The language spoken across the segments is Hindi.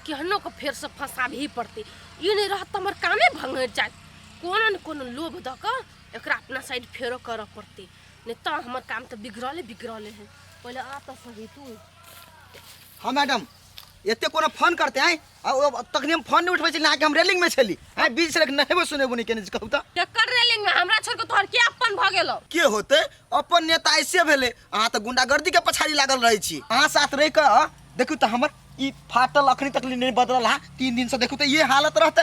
केहनो को फेर से फंसाबही पड़ते। ये नहीं रहत हमर कामे भंग जाए। कोनो लोभ द के एकरा अपना साइड फेरो कर पड़ते। नहीं तो हमर काम तो बिगड़ले है। पहले आ तो सही तू। हाँ मैडम, एते कोनो फोन करते हैं और तखनी हम फोन नहीं उठबै छी ना कि हम रेलिंग में छली। हैं बीच से नहेबो सुनेबो नहीं केने कहू त केकर रेलिंग में हमरा छोड़ के तोहर के अपन भ गेलो। के होते अपन नेता ऐसे भेले। अहाँ त गुंडागर्दी के पछाड़ी लागल रहै छी। अहाँ साथ रह के देखू त हमर ई फाटल अखनी तक नहीं बदलल है। 3 दिन से देखू त ये हालत रहते।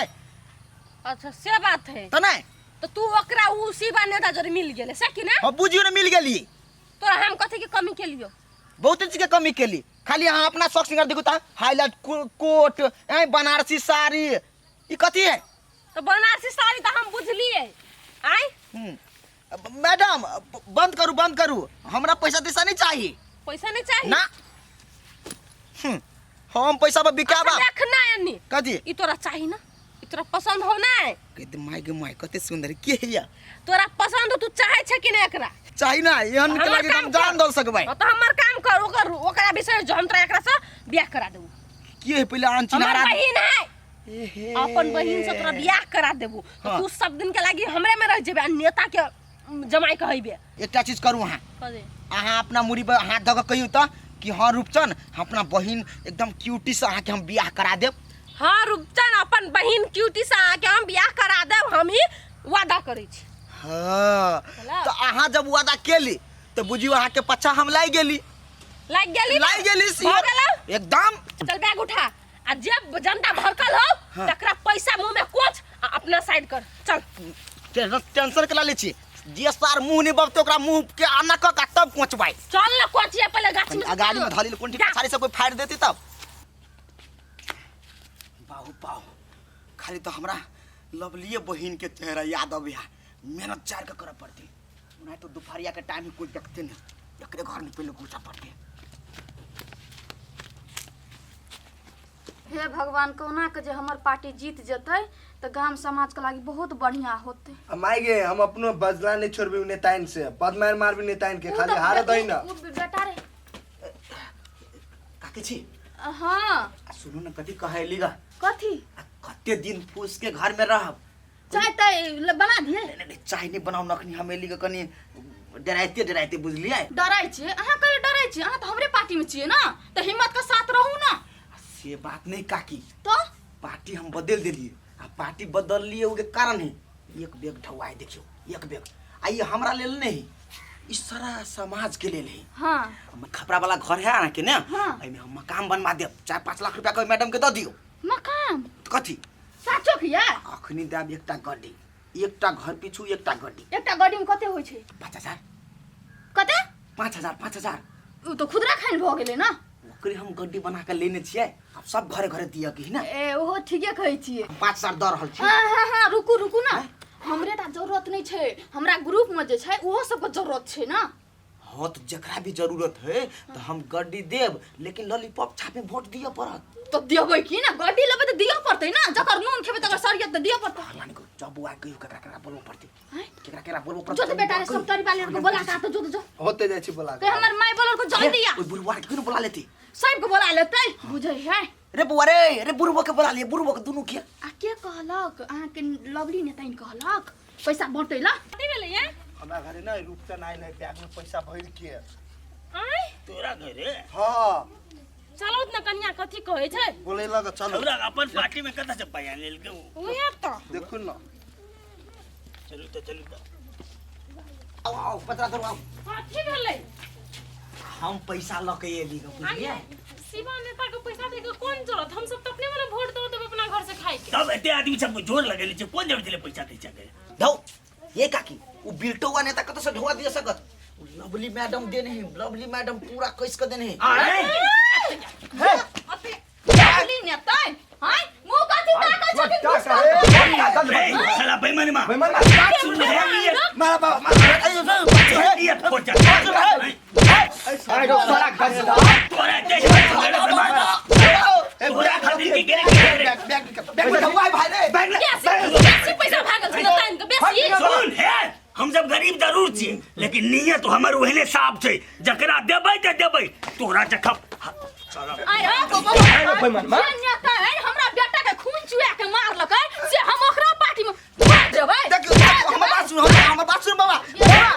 अच्छा से बात है त नहीं तो तू ओकरा उसी बा नेता जरे मिल गेले से कि ना। हम बुझियो ने मिल गेली। तोरा हम कथि के कमी केलियो। बहुत चीज के कमी केली। खाली अहाँ अपना शौक सिंगार देखू त हाईलाइट कोट ए बनारसी साड़ी ई कथि है। तो बनारसी साड़ी तो हम बुझलिए आय। मैडम बंद करू हमरा पैसा तैसा नहीं चाहिए। पैसा नहीं चाहिए ना हम पैसा पर बिकाबा देखना यानी कथि ई तोरा चाहिए ना। ई तोरा पसंद हो ना। कहते माय कते सुंदर के हिया। तोरा पसंद हो तू चाहे छ कि नहीं एकरा चाहिए ना एहन के लागे हम जान दल सकबै। तो हमर काम कर ओकरा विषय जंत्र एकरा से बियाह करा देबू। के है पहले अनचिनारा बहिन है अपन बहिन से तोरा बियाह करा देबू। तो तू सब दिन के लागी हमरे में रह जेबे। नेता के जमाई कहइबे। एकटा चीज करू अहाँ अहाँ अपना मुड़ी पर हाथ धक कहियो त कि हां रूपचन अपना बहिन एकदम क्यूटी से अहाँ के हम बियाह करा देब। हां रूपचन अपन बहिन क्यूटी से अहाँ के हम बियाह करा देब। हम ही वादा करै छी। हां तो अहाँ जब वादा केली तो बुझियो अहाँ के पछा हम लाई गेली एकदम। चल बैग उठा आ जब जनता भड़कल हो तकरा पैसा मुंह में कोच अपना साइड कर। चल टेंशन के ला ले छी। जे सार मुंह नहीं बबते ओकरा मुंह के आना क का तब कोचबाई। चल ना कोचिए पहले गाछ में गाड़ी में धली कोंठी पछाड़ी से कोई फाड़ देती तब। बाहु खाली तो हमरा लवलीए बहिन के चेहरा याद आवे है। मेहनत चार के करे पड़ती नहीं तो दोपहरिया के टाइम में कोई देखते नहीं। एकरे घर में पहले घुसा पड़ते। हे भगवान कोना के जे हमर पार्टी जीत जतै तो गांव समाज के लागी बहुत बढ़िया होते। माई गे हम अपनो बदला नहीं छोड़बे नेताइन से। पदमार मारबे नेताइन के खाली हार दई ना। बेटा रे काके छी। हां सुनो न कथि कहैलीगा। कथि कते दिन फूस के घर में रहब। चाय त बना दिए। नहीं चाय नहीं बनाऊ नखनी हमेली के कनी डराइते बुझलिए। डराइ छी अहाँ कहे डराइ छी। अहाँ तो हमरे पार्टी में छिए ना तो हिम्मत के साथ रहू ना। से बात नहीं काकी तो पार्टी हम बदल देलिए। आ पार्टी बदल लिए उके कारण है एक बेग ढवाई देखियो एक बेग आइए हमरा लेल नहीं इस सारा समाज के लेल है। हां खपरा वाला घर है ना के ना हाँ। एमे हम मकान बनवा देब। 4-5 लाख रुपया के मैडम के द दियो। मकान कथि साचो किया अखनी देब एकटा गड्डी एकटा घर पिछु एकटा गड्डी। एकटा गड्डी में कते होय छै 5000 कते 5000 उ तो खुदरा खाइन भ गेलै ना। ओकरे हम गड्डी बना के लेने छिए। अब सब घरे दिया कि ना। ए ओहो ठीके कहै छिए। 5000 द रहल छी। हां रुकू ना हमरे ता जरूरत नहीं छै। हमरा ग्रुप में जे छै ओहो सब के जरूरत छै ना। हां तो जकरा भी जरूरत है तो हम गड्डी देब लेकिन लॉलीपॉप छापे वोट दिया पड़त। तो देबै की ना गड्डी लेबै तो दिया पड़तै ना। जकर नून खेबै तकर सरियत तो दिया पड़तै। हलान को जब बुआ कहियो केकरा बोलबो पड़ते। केकरा बोलबो पड़ते। जो तो बेटा रे सब तरी वाले को बोला का तो जो होते जाय छी बोला के हमर माय बोलल को जल्दी आ। ओइ बुढ़वा के क्यों बोला लेती। सब को बोला लेतै बुझै है। रे बुआ रे बुढ़वा के बोला लिए बुढ़वा के दोनों के आ के कहलक अहाँ के लवली नेताइन कहलक पैसा बांटै ला। कथि भेलै ये हमरा घरे ना रूपचन आइल है बैग में पैसा भर के। आय तोरा घरे हां चलो न कन्या कथि कहै छै बोले लगा चलो। हमरा अपन पार्टी में कथा से पाया लेल के ओहे त देखु न चलू त आओ पतरा दो आओ। कथि भेलै हम पैसा ल के एली ग बुझलिए। शिवा नेता के पैसा दे के कोन जरूरत। हम सब तो अपने वाला वोट दो तब अपना घर से खाए के। तब एते आदमी सब जोर लगेले छै कोन जरूरत ले पैसा दै छै। दो ये काकी वो बिल्टोवा नेता कत से ढवा दिया सकत। लवली मैडम देने है लवली मैडम पूरा कैस के देने है। हे अते लवली नेताइन हाय मु कथि ताकै छथिन। साला बेईमान मा सुन रे ये मारा बाबा ये फोड़ जा अरे साला घर तोरा देश ए बुरा खातिर की बैग बैग ढवाई भाई रे कैसे पैसा भाग सुन है हम सब गरीब जरूर छी लेकिन नियत हमर ओहने साफ छै जकरा देबै त देबै तोरा जखब आय बेईमान हमरा बेटा के खून चुआ के मारलकै से हम ओकरा पार्टी में मार देबै हमर बात सुन बाबा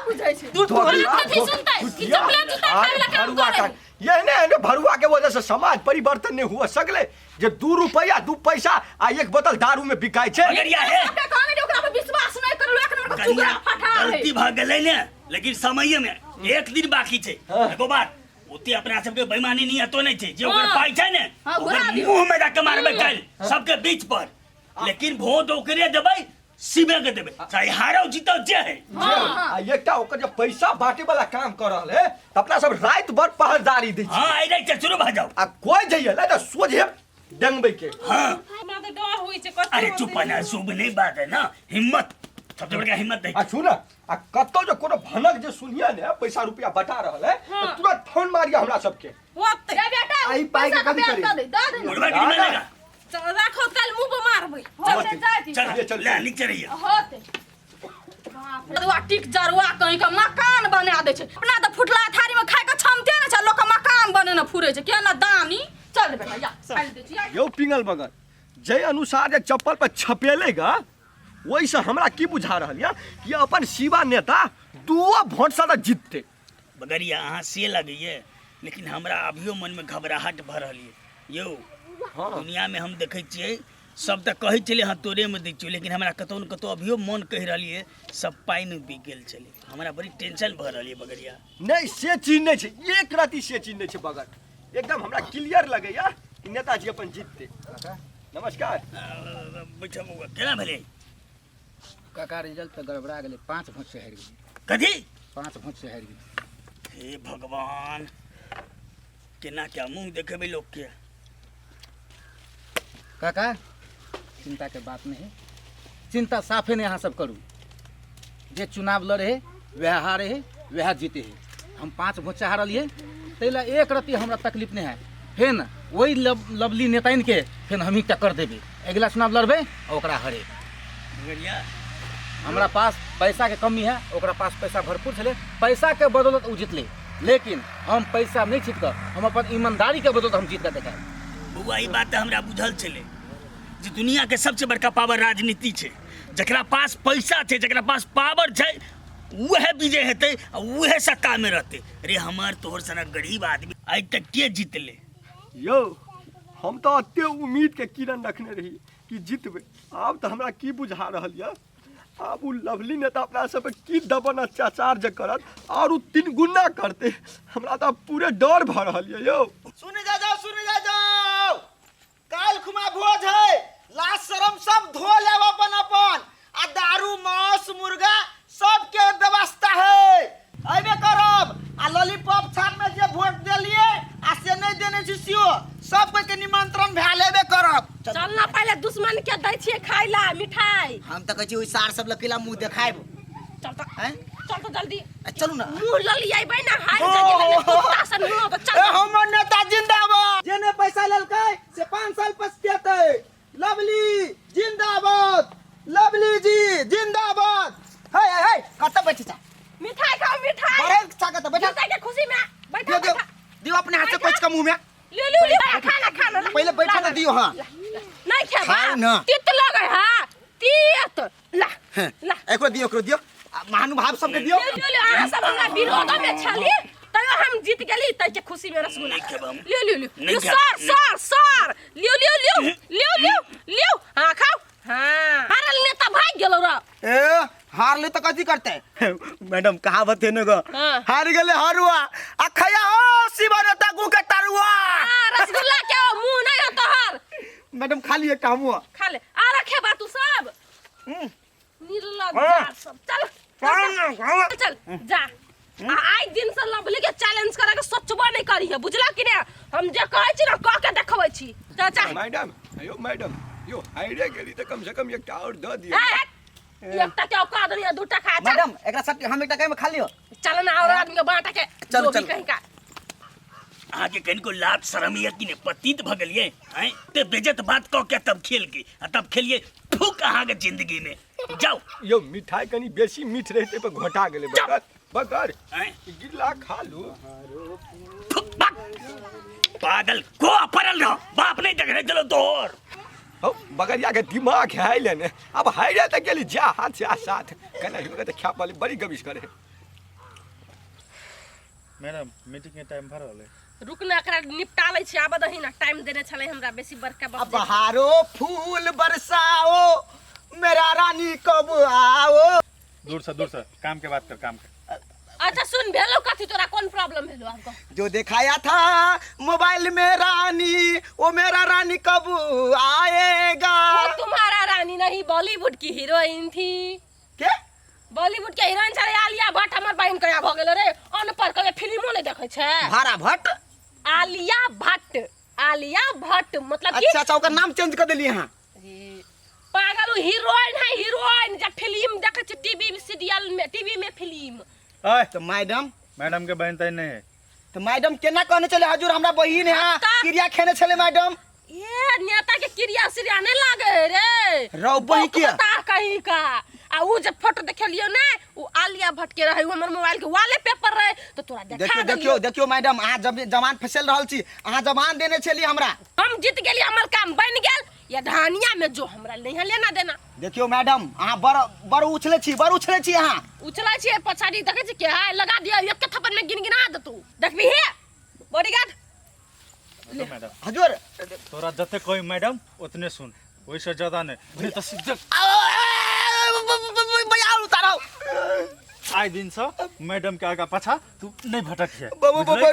बुझै छै तू कथि सुनतै कि चपले जूता खाए वाला काम करे ये ने भरुआ के वजह से समाज परिवर्तन नहीं हुआ सगले जे 2 रुपया 2 पैसा आ 1 बोतल दारू में बिकाय छे बगरिया है आपके कहने जे ओकरा पे विश्वास नहीं करलो एक नंबर का चुगला फटा है गलती भ गेलै ने लेकिन समय में 1 दिन बाकी छै एको बात ओते अपना सबके बेईमानी नियतो नहीं छै जे ओकर पाई छै ने ओकर मुंह में जाके मारबै काल सबके बीच पर लेकिन वोट ओकरे देबै सीमे के देबै चाहे हारो जीतो जे है आ एकटा ओकर जे पैसा बांटे वाला काम कर रहल है त अपना सब रात भर पहरेदारी दै छी हां आई रे शुरू भ जाओ आ कोई जइए ना त सोझे डंगबै के हां हमरा त डर होई छै कत अरे चुप ना शुभ नहीं बात है ना हिम्मत सबसे बड़का हिम्मत है आ सुन आ कतो जो कोनो भनक जे सुनिया ने पैसा रुपया बटा रहल है त तुरंत फोन मारिया हमरा सबके होत ए बेटा आई पाई के कभी करी दे दे मुड़वा की मानेगा राखो काल मुंह पे मारबै चल जाती चल ले नीचे रहिए होते बाप रे दुआ टिक जरुआ कहीं का मकान बना दे छै अपना त फुटला थारी में खाए के क्षमते न छै लोक मकान बने न फुरे छै के ना दानी चल बेटा या चल दे छी यो पिंगल बगल जय अनुसार जे चप्पल पर छपेलेगा वही से हमरा की बुझा रहल या कि अपन शिवा नेता 2 वोट से जीतते बगरिया अहाँ से लगइए लेकिन हमरा अभियो मन में घबराहट भ रहल है यौ दुनिया में हम देखे छियै सब त कहै छले हाँ तोरे में दै छियै लेकिन हमरा कतौ न कतौ अभियो मन कहि रहलिए सब पाई में बिक गेल छले हमरा बड़ी टेंशन भ रहल है बगरिया नहीं से चीज नहीं छै एक राती से चीज नहीं छै बगल एकदम हमरा क्लियर लगैया कि नेताजी अपन जीतते नमस्कार बैठा बउआ केना भेलै काका रिजल्ट तो गड़बड़ा गेलै 5 वोट से हारि गेलै कथी 5 वोट से हारि गेलै हे भगवान केना क्या मुंह देखेबै लोग के काका चिंता के बात नहीं है चिंता साफे नहीं अहाँ सब करू जे चुनाव लड़े है वह हारे है वह जीते है हम 5 वोट से हारलिए तैला एक रत्ती हमरा तकलीफ नहीं है फिर न वही लवली नेताइन के फिर हम ही टक्कर देबे अगला चुनाव लड़बे ओकरा हरे बगरिया हमरा पास पैसा के कमी है ओकरा पास पैसा भरपूर छले पैसा के बदौलत उ जीतले लेकिन हम पैसा नहीं जीत कर हम अपन ईमानदारी के बदौलत हम जीत कर देखाए बउआ ई बात हमरा बुझल छले जे दुनिया के सबसे बड़का पावर राजनीति छै जकरा पास पैसा छै जकरा पास पावर छै वह विजय हेतै आ वह सत्ता में रहतै अरे हमार तोहर सनक गरीब आदमी आज तक के जीतले यो हम तो अत्ते उम्मीद के किरण रखने रही कि जीतबे आब तो हमरा की बुझा रहल या आब उ लवली नेता अपना सब पे की दबन अत्याचार जे करत और उ 3 गुना करते हमरा तो पूरे डर भ रहल यो सुन जा जाओ काल खुमा भोज है लाश शरम सब धो लेब अपन अपन आ दारू मांस मुर्गा सब के व्यवस्था है अइबे करब आ लॉलीपॉप छाप में जे वोट देलिए आ से नहीं देने छी सियो सब कोई के निमंत्रण भा लेबे करब चलना पहले दुश्मन के दै छिए खाइला मिठाई हम त कहै छी ओइ सार सब लकीला मुंह देखाइब चल त हैं चल तो जल्दी चलू ना मुंह ललियाइबै ना हार जगे कुत्ता सन मुंह तो चल हमर नेता जिंदाबाद जेने पैसा लेलकै से 5 साल पछतेतै लवली जिंदाबाद लवली जी जिंदाबाद हे कत बैठ जा मिठाई खाओ मिठाई बड़े चाकत बैठ मिठाई के खुशी में बैठा दियो दियो अपने हाथ से कुछ का मुंह में ले खाना पहले बैठा तो दियो हां नहीं खेबा खाओ ना। तीत लगे हां तीत ला ला एकरो दियो महानुभाव सबके दियो ले अहाँ सब हमरा विरोध में छली तयो हम जीत गेली तै के खुशी में रसगुल्ला नहीं खेब हम। ले सर लियो हां खाओ हां हारल नेता भाग गेलो रे ए हार ले तो कथी करते मैडम कहावत है न गो हार गेले हरुआ आ खया हो शिवा नेता गु के तरुआ हां रसगुल्ला के मुंह नहीं हो तोहर मैडम खाली एक कामुआ खा ले आ रखे बा तू सब निर्लज्ज सब चल जा आई दिन से लवली के चैलेंज करे के सोचबो नहीं करी है बुझला कि ने हम जे कहै छी ना क के देखबै छी चाचा मैडम अयो मैडम यो आइडिया गेली त कम से कम एक और द दिए एकटा के औकात नहीं है दूटा खा चल मैडम एकरा साथ हम एकटा कहीं में खा लियो चल ना और आदमी के बांटा के चल कहीं का आगे कहीं को लात शर्म या कि ने पतित भ गेलिए हैं ते बेजत बात क के तब खेल के आ तब खेलिए फूक अहाँ के जिंदगी में जाओ यो मिठाई कनी बेसी मीठ रहते पर घोटा गेले बगर बगर हैं? गिल्ला खा लो पागल को परल रहो बाप नहीं देख रहे चलो तोर हो बगरिया के दिमाग है लेने अब हाइरे त गेली जा हाथ से साथ कने हिलके त ख्या पाली बड़ी गबिश करे मैडम मीटिंग के टाइम भर रहले रुक ना एकरा निपटा लै छी आब दही ना टाइम देने छले हमरा बेसी बड़का अब बाप बहारो फूल बरसाओ मेरा रानी कब आओ। दूर से काम के बात कर काम के अच्छा सुन भेलो कथी तोरा कौन प्रॉब्लम भेलो हमको जो दिखाया था मोबाइल में रानी वो मेरा रानी कब आएगा। वो तुम्हारा रानी नहीं बॉलीवुड की हीरोइन थी के बॉलीवुड के हीरोइन छले आलिया भट्ट हमर बहन कया भ गेलो रे अनपढ़ के फिल्मो नहीं देखे छे भाड़ा भट्ट आलिया भट्ट मतलब कि अच्छा ओकर नाम चेंज कर देली हां पागल हीरोइन है हीरोइन जब फिल्म देखे छी टीवी सीरियल में टीवी में फिल्म ओए तो मैडम के बहन तय नहीं है तो मैडम केना कहने चले हजूर हमरा बहिन है क्रिया खेने चले मैडम ये नेता के क्रिया सिरिया नहीं लागे रे रौ बही के बता कहीं का आ उ जब फोटो देखलियो ना उ आलिया भट्ट के रहे हमर मोबाइल के वाले पेपर रहे तो तोरा देखा देखियो मैडम अहाँ जब जवान फैसल रहल छी अहाँ जवान देने छली हमरा हम जीत गेली हमर काम बन गेल या धानिया में जो हमरा नहीं लेना देना देखियो मैडम अहाँ बड़ उछले छी अहाँ उछला छी पछाड़ी देखे छी के है लगा दिया एक थप्पड़ में गिनगिना दे तू देखबी हे बॉडीगार्ड मैडम हजूर तोरा जते कोई मैडम उतने सुन वैसे ज्यादा नहीं तो सीधे भैया उतारो आए दिन से मैडम के आगा पाछा तू नहीं भटक है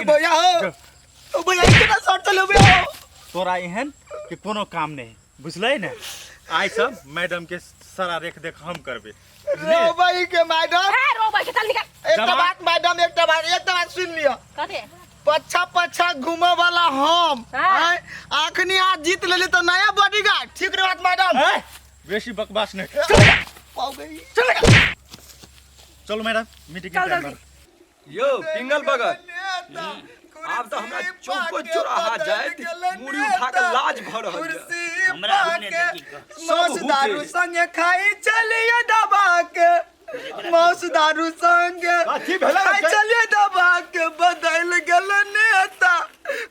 भैया हो भैया केना शॉट चले भैया तोरा एहन कि कोनो काम नहीं बुझले ने आइ सब मैडम के सारा रेख देख हम करबे रोबाई के मैडम है रोबाई के चल निकल एक बात मैडम एक बात सुन लियो कथि पछा घूमे वाला हम हाँ। आखनी आज जीत लेली तो नया बॉडीगार्ड ठीक रे बात मैडम बेसी बकवास नहीं पाओ गई चलो मैडम मीटिंग के टाइम यो पिंगल बगर आप तो हमरा चौको चौराहा जाए मुड़ी उठा के लाज भर रहल है हमरा अपने देखी का मौस दारू संगे खाई चलिए दबा के मौस दारू संगे कथी भेला खाई चलिए दबा के बदल गेल नेता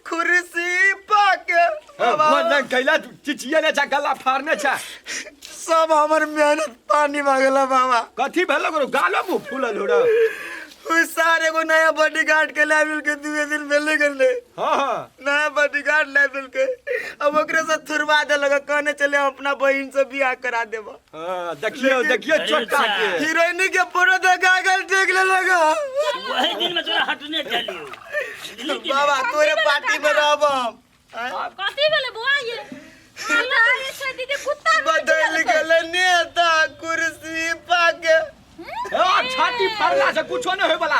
कुर्सी पाके मन कैला चिचिया ने जा गला फाड़ने छ सब हमर मेहनत पानी मांगला बाबा कथी भेलो करो गालो मुंह फूलल हो उस सारे को नया बॉडीगार्ड के लेवल के 2 दिन मिले गले हां नया बॉडीगार्ड लेवल के अब ओकरे से थुरवा दे लगा कहने चले हम अपना बहन से बियाह करा देबा हां देखियो छोटा के हीरोइन के फोटो देखा गल देख ले लगा वही दिन में तोरा हटने चलियो बाबा तोरे पार्टी में रहब हम कथि भेले बुआ ये अल्लाह ये शादी के कुत्ता बदल गेल नेता कुर्सी पाके छाती फरला से कुछो न होय वाला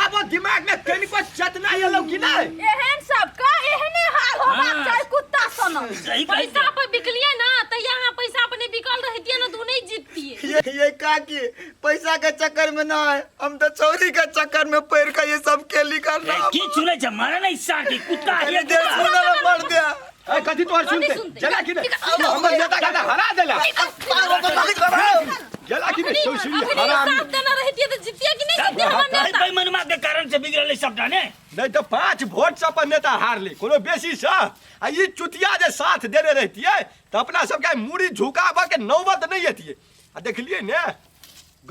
आब दिमाग में तनिको चेतना एलो कि नहीं एहन सब का एहने हाल होबाक चाही कुत्ता सन सही पैसा पे बिकलिए ना तो यहाँ पैसा अपने बिकल रहती ना तू नहीं जीतती ये काकी पैसा के चक्कर में ना है हम तो चोरी के चक्कर में पैर का ये सब खेली करना की चुने छ मारा नहीं साटी कुत्ता ये देश सुना पड़ गया ए कथी तोहर सुनते चला कि नहीं हम नेता का हरा देला चला कि नहीं सोचली हराम साथ देना रहती है तो जीतिए कि नहीं जीतिए हमारे नेता बेईमानमा के कारण से बिगड़ले सबटा ने नहीं तो 5 वोट से अपन नेता हार ली कोनो बेसी से आ ये चुतिया जे साथ देने रहती है तो अपना सब के मुड़ी झुकाबा के नौबत नहीं आती है आ देखलिए ने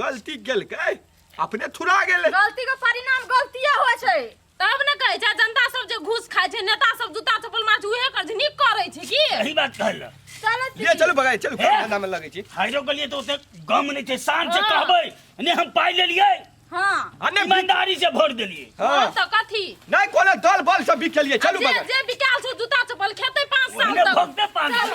गलती गेल के अपने थुरा गेले गलती के परिणाम गलतिए होय छै तब न कहे छै जनता सब जे घूस खाय छै नेता सब जूता चप्पल मार छै उहे कर नीक करे छै की सही बात कहल ये चलो भगाई चलो धंधा में लगे छी हाइरो के लिए तो उसे गम नहीं थे शान से कहबै ने हम पाई ले लिए हां ईमानदारी से भोट देलिए हां तो कथी नहीं कोनो दल बल सब बिक लिए चलो भगाई जे बिकाल छै जूता चप्पल खेते 5 साल ओने तक भोगते 5 साल